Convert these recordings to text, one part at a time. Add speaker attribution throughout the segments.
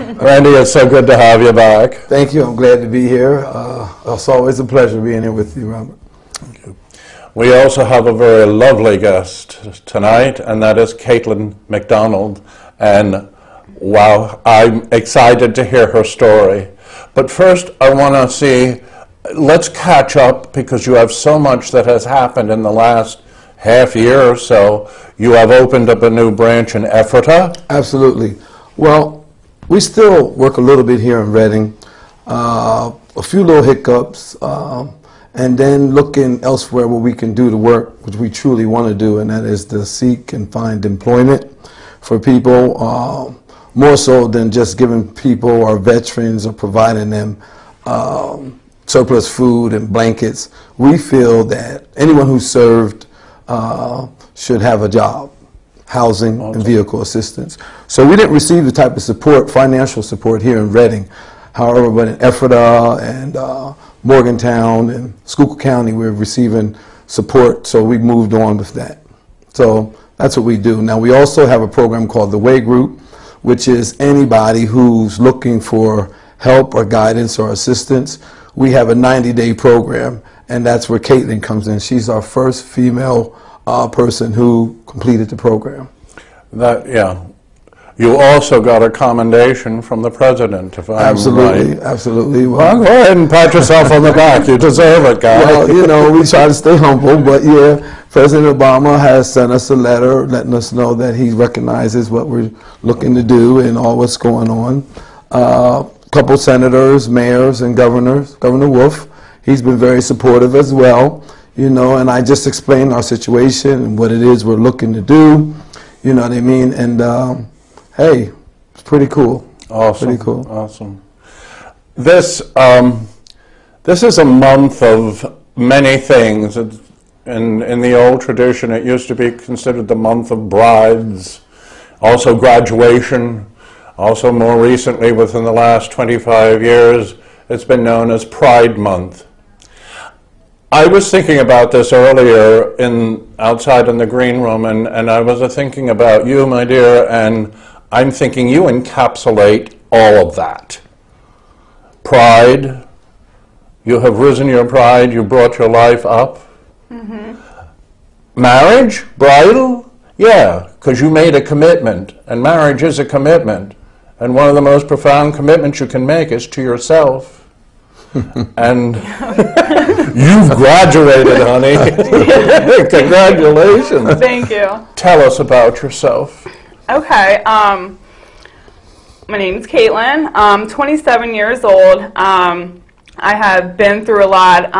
Speaker 1: Randy, it's so good to have you back.
Speaker 2: Thank you. I'm glad to be here. It's always a pleasure being here with you, Robert.
Speaker 1: Thank you. We also have a very lovely guest tonight, and that is Caitlin McDonald. And wow, I'm excited to hear her story. But first, I want to see, let's catch up, because you have so much that has happened in the last half year or so. You have opened up a new branch in Ephrata.
Speaker 2: Absolutely. Well, we still work a little bit here in Reading, a few little hiccups, and then looking elsewhere where we can do the work which we truly want to do, and that is to seek and find employment for people, more so than just giving people or veterans or providing them surplus food and blankets. We feel that anyone who served should have a job, housing, and vehicle assistance. So we didn't receive the type of support, financial support here in Reading. However, but in Ephrata and Morgantown and Schuylkill County, we're receiving support, so we moved on with that. So that's what we do. Now, we also have a program called the Way Group, which is anybody who's looking for help or guidance or assistance. We have a 90-day program, and that's where Caitlin comes in. She's our first female person who completed the program.
Speaker 1: Yeah. You also got a commendation from the president, if I'm
Speaker 2: Absolutely,
Speaker 1: right.
Speaker 2: absolutely.
Speaker 1: Well, go ahead and pat yourself on the back. You deserve it, guy.
Speaker 2: Well, you know, we try to stay humble, but yeah, President Obama has sent us a letter letting us know that he recognizes what we're looking to do and all what's going on. A couple senators, mayors, and governors. Governor Wolf, he's been very supportive as well, you know, and I just explained our situation and what it is we're looking to do, you know what I mean, and hey, it's pretty cool.
Speaker 1: Awesome.
Speaker 2: Pretty cool.
Speaker 1: Awesome. This is a month of many things. In the old tradition, it used to be considered the month of brides, also graduation. Also, more recently, within the last 25 years, it's been known as Pride Month. I was thinking about this earlier outside in the green room, and I was thinking about you, my dear, and I'm thinking you encapsulate all of that. Pride, you have risen your pride, you brought your life up. Mm-hmm. Marriage, bridal, yeah, because you made a commitment, and marriage is a commitment. And one of the most profound commitments you can make is to yourself. And you've graduated, honey. Congratulations.
Speaker 3: Thank you.
Speaker 1: Tell us about yourself.
Speaker 3: Okay. My name is Caitlin. I'm 27 years old. I have been through a lot.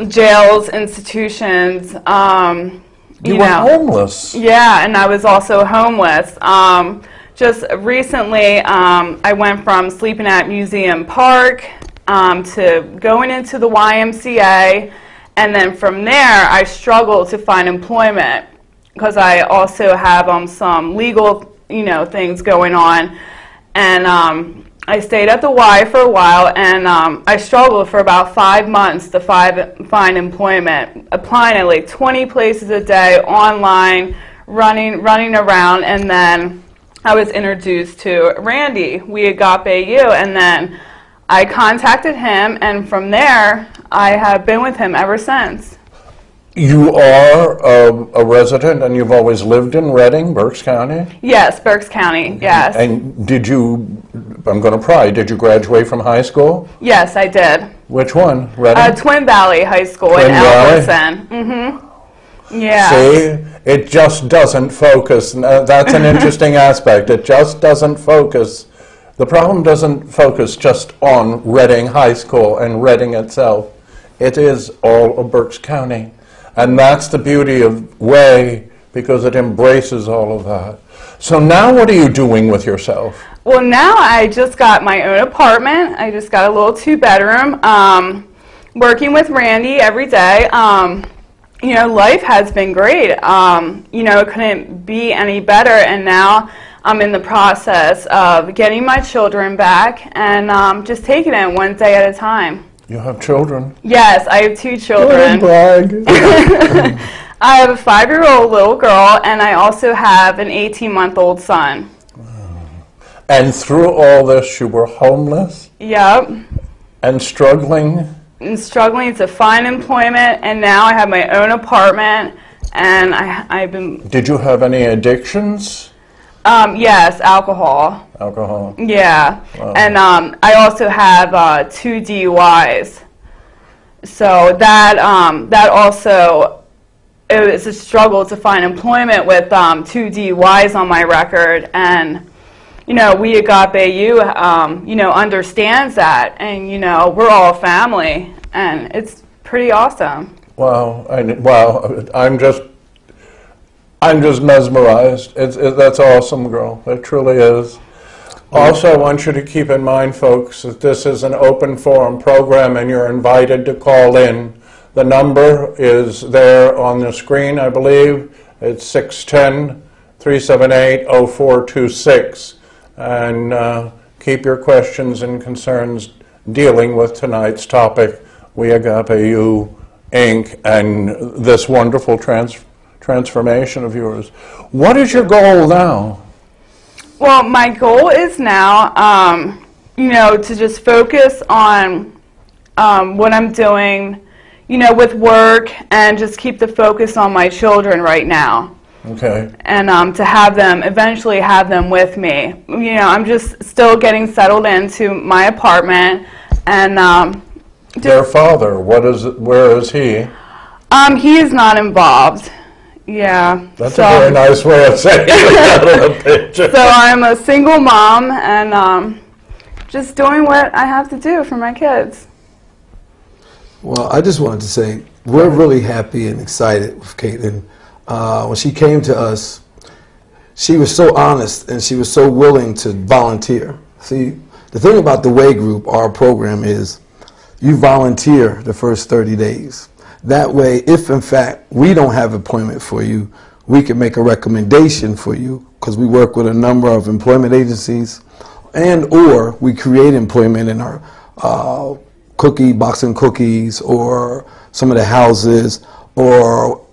Speaker 3: Jails, institutions.
Speaker 1: You were homeless.
Speaker 3: Yeah, and I was also homeless. Just recently, I went from sleeping at Museum Park to going into the YMCA, and then from there, I struggled to find employment because I also have some legal, things going on, and I stayed at the Y for a while, and I struggled for about 5 months to find employment, applying at like 20 places a day, online, running around, and then I was introduced to Randy, We Agape You, and then I contacted him, and from there, I have been with him ever since.
Speaker 1: You are a resident, and you've always lived in Reading, Berks County?
Speaker 3: Yes, Berks County, yes.
Speaker 1: And did you, I'm going to pry, did you graduate from high school?
Speaker 3: Yes, I did.
Speaker 1: Which one, Reading?
Speaker 3: Twin Valley High School
Speaker 1: Twin
Speaker 3: in
Speaker 1: Valley?
Speaker 3: Elverson. Mm-hmm. Yeah.
Speaker 1: See, it just doesn't focus. That's an interesting aspect. It just doesn't focus. The problem doesn't focus just on Reading High School and Reading itself. It is all of Berks County. And that's the beauty of Way, because it embraces all of that. So now what are you doing with yourself?
Speaker 3: Well, now I just got my own apartment. I just got a little 2-bedroom, working with Randy every day. Life has been great. It couldn't be any better, and now I'm in the process of getting my children back and just taking it one day at a time.
Speaker 1: You have children?
Speaker 3: Yes, I have 2 children.
Speaker 1: Brag.
Speaker 3: I have a 5-year-old little girl, and I also have an 18-month-old son.
Speaker 1: And through all this, you were homeless
Speaker 3: Yep.
Speaker 1: and struggling?
Speaker 3: And struggling to find employment, and now I have my own apartment, and I've been...
Speaker 1: Did you have any addictions?
Speaker 3: Yes, alcohol.
Speaker 1: Alcohol?
Speaker 3: Yeah.
Speaker 1: Wow.
Speaker 3: And I also have 2 DUIs. So that also, it was a struggle to find employment with 2 DUIs on my record, and you know, we at Agape, you know, understands that, and you know, we're all family, and it's pretty awesome.
Speaker 1: Wow! I'm just mesmerized. That's awesome, girl. It truly is. Also, I want you to keep in mind, folks, that this is an open forum program, and you're invited to call in. The number is there on the screen, I believe. It's 610-378-0426. And keep your questions and concerns dealing with tonight's topic, We Agape You, Inc., and this wonderful transformation of yours. What is your goal now?
Speaker 3: Well, my goal is now, you know, to just focus on what I'm doing, you know, with work, and just keep the focus on my children right now.
Speaker 1: Okay.
Speaker 3: And to have them, eventually have them with me. You know, I'm just still getting settled into my apartment, and
Speaker 1: Their father, where is he?
Speaker 3: he is not involved. Yeah.
Speaker 1: That's a very nice way of saying it.
Speaker 3: So I'm a single mom, and just doing what I have to do for my kids.
Speaker 2: Well, I just wanted to say we're really happy and excited with Caitlin. When she came to us, she was so honest and she was so willing to volunteer. See, the thing about the Way Group, our program, is you volunteer the first 30 days. That way, if in fact we don't have employment for you, we can make a recommendation for you, because we work with a number of employment agencies, and or we create employment in our boxing cookies, or some of the houses, or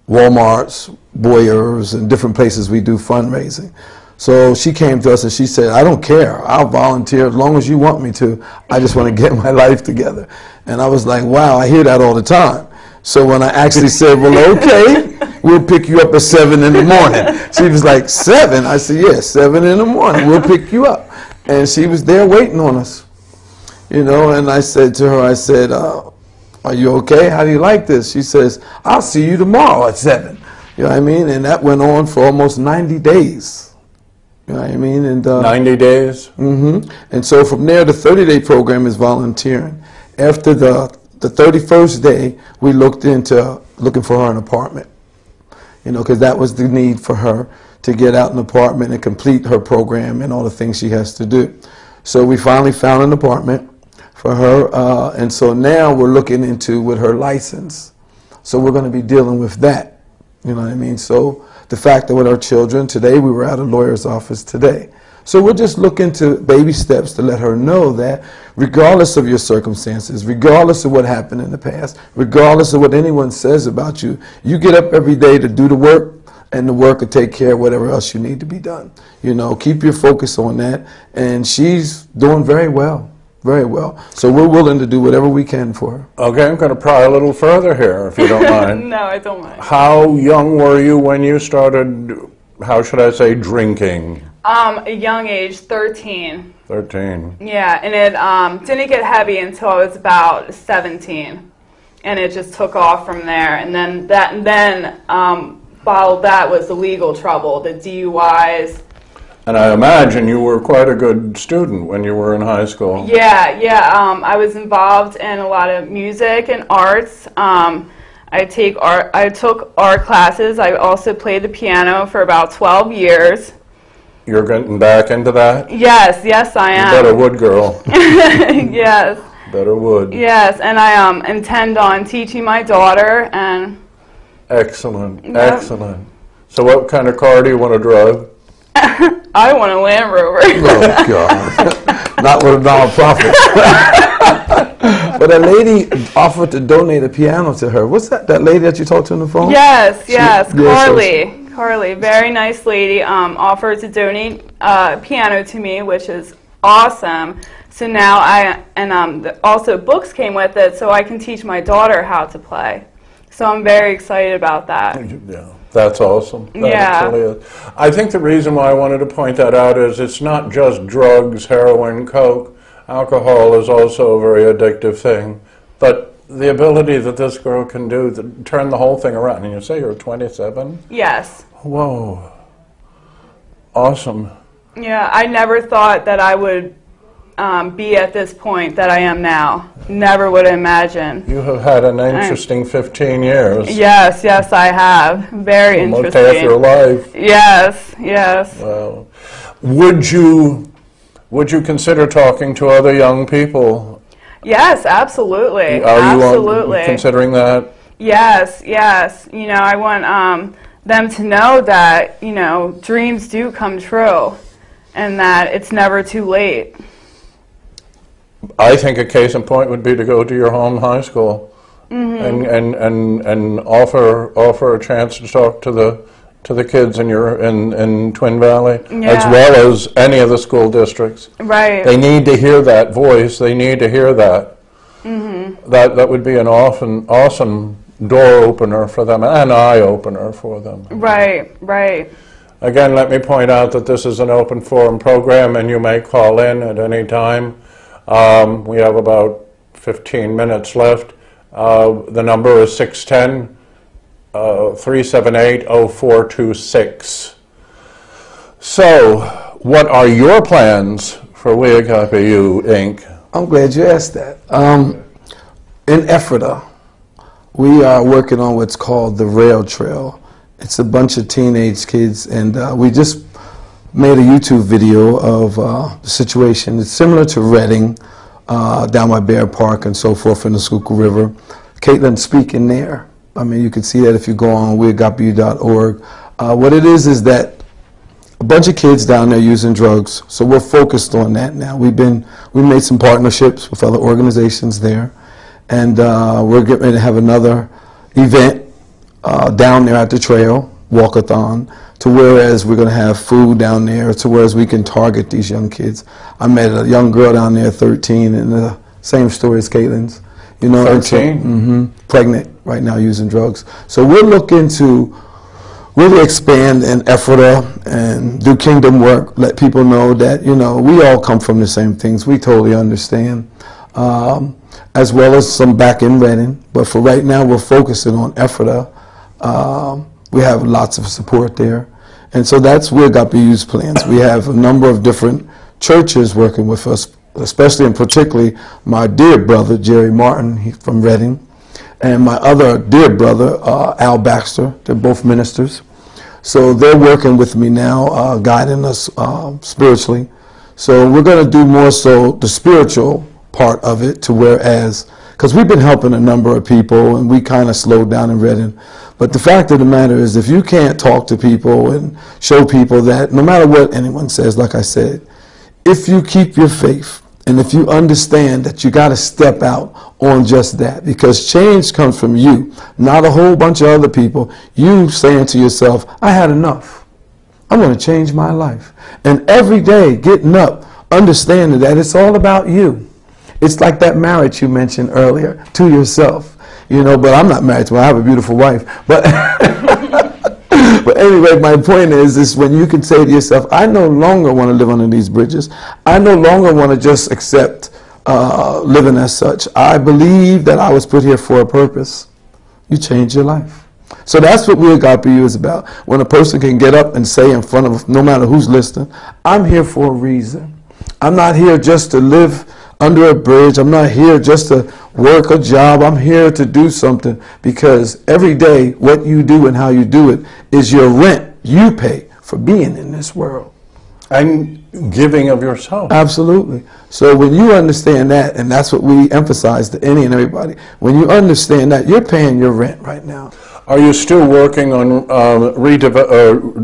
Speaker 2: Walmart's, Boyers, and different places we do fundraising. So she came to us and she said, I don't care, I'll volunteer as long as you want me to. I just want to get my life together. And I was like, wow, I hear that all the time. So when I actually said, well, okay, we'll pick you up at 7 in the morning. She was like, 7? I said, yes, 7 in the morning, we'll pick you up. And she was there waiting on us. You know, and I said to her, I said, are you okay? How do you like this? She says, I'll see you tomorrow at 7. You know what I mean? And that went on for almost 90 days. You know what I mean? And
Speaker 1: 90 days?
Speaker 2: Mm-hmm. And so from there, the 30-day program is volunteering. After the 31st day, we looked into looking for her an apartment. You know, because that was the need for her to get out an apartment and complete her program and all the things she has to do. So we finally found an apartment for her, and so now we're looking into with her license. So we're going to be dealing with that. You know what I mean? So the fact that with our children, today we were at a lawyer's office today. So we're just looking to baby steps to let her know that regardless of your circumstances, regardless of what happened in the past, regardless of what anyone says about you, you get up every day to do the work, and the work will take care of whatever else you need to be done. You know, keep your focus on that. And she's doing very well, very well. So we're willing to do whatever we can for her.
Speaker 1: Okay, I'm going to pry a little further here, if you don't mind.
Speaker 3: No, I don't mind.
Speaker 1: How young were you when you started, how should I say, drinking?
Speaker 3: A young age, 13.
Speaker 1: 13.
Speaker 3: Yeah, and it didn't get heavy until I was about 17, and it just took off from there. And then followed that was the legal trouble, the DUIs.
Speaker 1: And I imagine you were quite a good student when you were in high school.
Speaker 3: Yeah. I was involved in a lot of music and arts. I took art classes. I also played the piano for about 12 years.
Speaker 1: You're getting back into that?
Speaker 3: Yes, I am.
Speaker 1: You better would, girl.
Speaker 3: Yes.
Speaker 1: Better would.
Speaker 3: Yes, and I intend on teaching my daughter. And
Speaker 1: excellent,
Speaker 3: yep.
Speaker 1: Excellent. So what kind of car do you want to drive?
Speaker 3: I want a Land Rover.
Speaker 2: Oh, God. Not with a nonprofit. But a lady offered to donate a piano to her. What's that lady that you talked to on the phone?
Speaker 3: Yes, Carly. Carly, very nice lady, offered to donate piano to me, which is awesome. So now also books came with it, so I can teach my daughter how to play. So I'm very excited about that.
Speaker 1: Yeah, that's awesome. That
Speaker 3: Yeah.
Speaker 1: really is. I think the reason why I wanted to point that out is it's not just drugs, heroin, coke. Alcohol is also a very addictive thing. But the ability that this girl can do to turn the whole thing around. And you say you're 27?
Speaker 3: Yes.
Speaker 1: Whoa. Awesome.
Speaker 3: Yeah, I never thought that I would be at this point that I am now. Never would imagine.
Speaker 1: You have had an interesting 15 years.
Speaker 3: Yes, yes, I have. Very
Speaker 1: Almost
Speaker 3: interesting.
Speaker 1: half your life.
Speaker 3: Yes, yes.
Speaker 1: Wow. Would you consider talking to other young people?
Speaker 3: Yes, absolutely.
Speaker 1: Are
Speaker 3: Absolutely.
Speaker 1: you considering that?
Speaker 3: Yes, yes. You know, I want them to know that, you know, dreams do come true and that it's never too late.
Speaker 1: I think a case in point would be to go to your home high school and offer a chance to talk to the kids in Twin Valley, as well as any of the school districts.
Speaker 3: Right.
Speaker 1: They need to hear that voice. They need to hear that. That would be an awesome door opener for them, an eye opener for them.
Speaker 3: Right, right.
Speaker 1: Again, let me point out that this is an open forum program, and you may call in at any time. We have about 15 minutes left. The number is 610-378-0426. So, what are your plans for We Agape You, Inc.?
Speaker 2: I'm glad you asked that. In Ephrata, we are working on what's called the Rail Trail. It's a bunch of teenage kids, and we just made a YouTube video of the situation. It's similar to Reading, down by Bear Park and so forth in the Schuylkill River. Caitlin's speaking there. I mean, you can see that if you go on weagapeyou.org. What it is that a bunch of kids down there using drugs, so we're focused on that now. We made some partnerships with other organizations there, and we're getting ready to have another event down there at the trail, walkathon, to whereas we're going to have food down there, to whereas we can target these young kids. I met a young girl down there, 13, and the same story as Caitlin's. You know,
Speaker 1: 13?
Speaker 2: Pregnant right now using drugs. So we're looking to really expand in Ephrata and do kingdom work, let people know that, you know, we all come from the same things. We totally understand. As well as some back in Reading. But for right now, we're focusing on Ephrata. We have lots of support there. And so that's where Agape You's plans. We have a number of different churches working with us, especially and particularly my dear brother, Jerry Martin, he's from Reading, and my other dear brother, Al Baxter. They're both ministers. So they're working with me now, guiding us spiritually. So we're going to do more so the spiritual part of it, to whereas, because we've been helping a number of people and we kind of slowed down in Reading. But the fact of the matter is, if you can't talk to people and show people that no matter what anyone says, like I said, if you keep your faith and if you understand that you got to step out on just that, because change comes from you, not a whole bunch of other people. You saying to yourself, I had enough. I'm going to change my life. And every day getting up, understanding that it's all about you. It's like that marriage you mentioned earlier, to yourself. You know, but I'm not married to her. I have a beautiful wife. But but anyway, my point is when you can say to yourself, I no longer want to live under these bridges. I no longer want to just accept living as such. I believe that I was put here for a purpose. You change your life. So that's what We Agape You is about. When a person can get up and say in front of no matter who's listening, I'm here for a reason. I'm not here just to live under a bridge. I'm not here just to work a job. I'm here to do something, because every day what you do and how you do it is your rent you pay for being in this world.
Speaker 1: And giving of yourself.
Speaker 2: Absolutely. So when you understand that, and that's what we emphasize to any and everybody, when you understand that, you're paying your rent right now.
Speaker 1: Are you still working on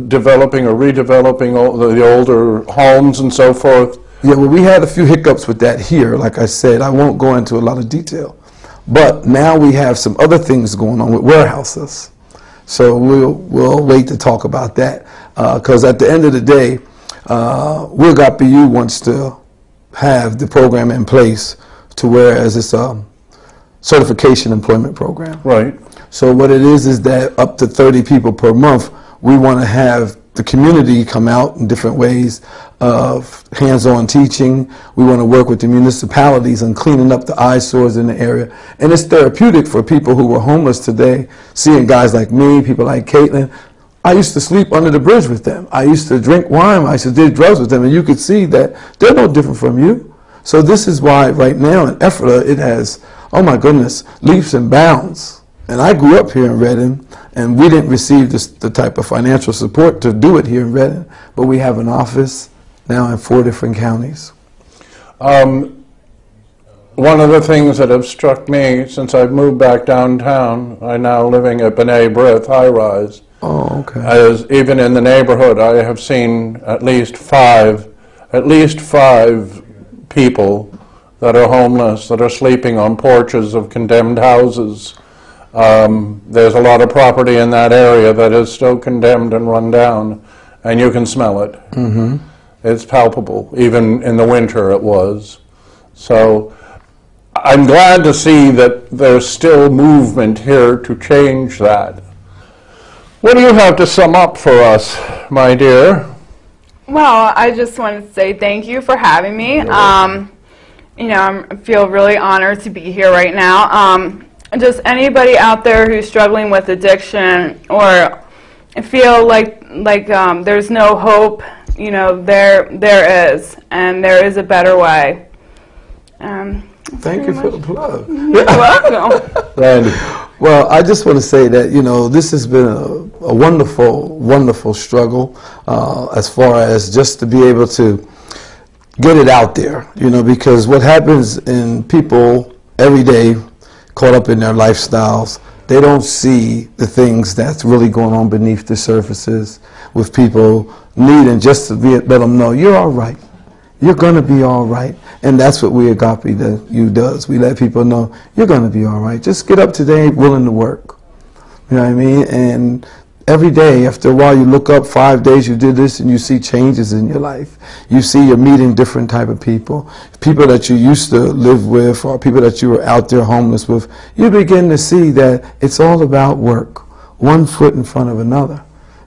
Speaker 1: developing or redeveloping the older homes and so forth?
Speaker 2: Yeah, well, we had a few hiccups with that here. Like I said, I won't go into a lot of detail. But now we have some other things going on with warehouses. So we'll wait to talk about that, because at the end of the day, Will Got BU wants to have the program in place to whereas it's a certification employment program.
Speaker 1: Right.
Speaker 2: So what it is that up to 30 people per month, we want to have the community come out in different ways of hands-on teaching. We want to work with the municipalities on cleaning up the eyesores in the area. And it's therapeutic for people who were homeless today, seeing guys like me, people like Caitlin. I used to sleep under the bridge with them. I used to drink wine. I used to do drugs with them. And you could see that they're no different from you. So this is why right now in Ephrata, it has, oh my goodness, leaps and bounds. And I grew up here in Reading, and we didn't receive the type of financial support to do it here in Reading, but we have an office now in 4 different counties.
Speaker 1: One of the things that have struck me since I've moved back downtown, I'm now living at B'nai B'rith high rise.
Speaker 2: Oh, okay.
Speaker 1: As even in the neighborhood, I have seen at least five people that are homeless, that are sleeping on porches of condemned houses. There's a lot of property in that area that is still condemned and run down, and you can smell it. Mm-hmm. It's palpable. Even in the winter it was. So I'm glad to see that there's still movement here to change that. What do you have to sum up for us, my dear?
Speaker 3: Well, I just wanted to say thank you for having me. You know, I feel really honored to be here right now. Just anybody out there who's struggling with addiction or feel like there's no hope, you know, there is, and there is a better way.
Speaker 2: Thank you for the plug.
Speaker 3: You're welcome.
Speaker 1: Randy.
Speaker 2: Well, I just want to say that, you know, this has been a wonderful, wonderful struggle as far as just to be able to get it out there, you know, because what happens in people every day caught up in their lifestyles, they don't see the things that's really going on beneath the surfaces with people needing just to let them know, you're all right. You're going to be all right. And that's what We Agape does. We let people know, you're going to be all right. Just get up today willing to work. You know what I mean? And every day, after a while, you look up 5 days you did this and you see changes in your life. You see you're meeting different type of people that you used to live with or people that you were out there homeless with. You begin to see that it's all about work, one foot in front of another.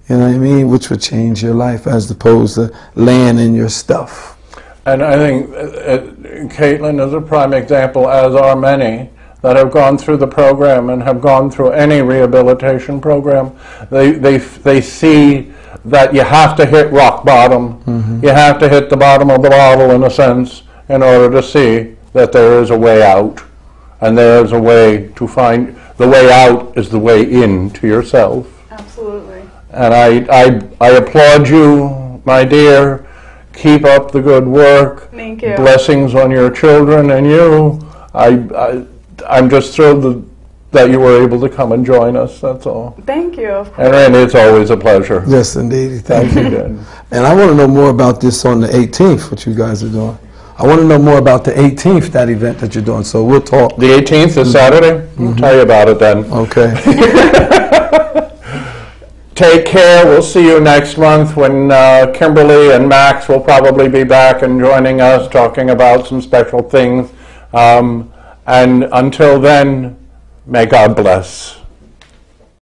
Speaker 2: You know what I mean? Which would change your life as opposed to laying in your stuff.
Speaker 1: And I think Caitlin is a prime example, as are many, that have gone through the program and have gone through any rehabilitation program. They see that you have to hit rock bottom. Mm-hmm. You have to hit the bottom of the bottle, in a sense, in order to see that there is a way out. And there is a way to find, the way out is the way in to yourself. Absolutely. And I applaud you, my dear. Keep up the good work.
Speaker 3: Thank you.
Speaker 1: Blessings on your children and you. I'm just thrilled that you were able to come and join us, that's all.
Speaker 3: Thank you.
Speaker 1: And Randy, it's always a pleasure.
Speaker 2: Yes, indeed.
Speaker 1: Thank you, Dan.
Speaker 2: And I want to know more about this on the 18th, what you guys are doing. I want to know more about the 18th, that event that you're doing, so we'll talk.
Speaker 1: The 18th is Saturday? I'll tell you about it then.
Speaker 2: Okay.
Speaker 1: Take care. We'll see you next month when Kimberly and Max will probably be back and joining us, talking about some special things. And until then, may God bless.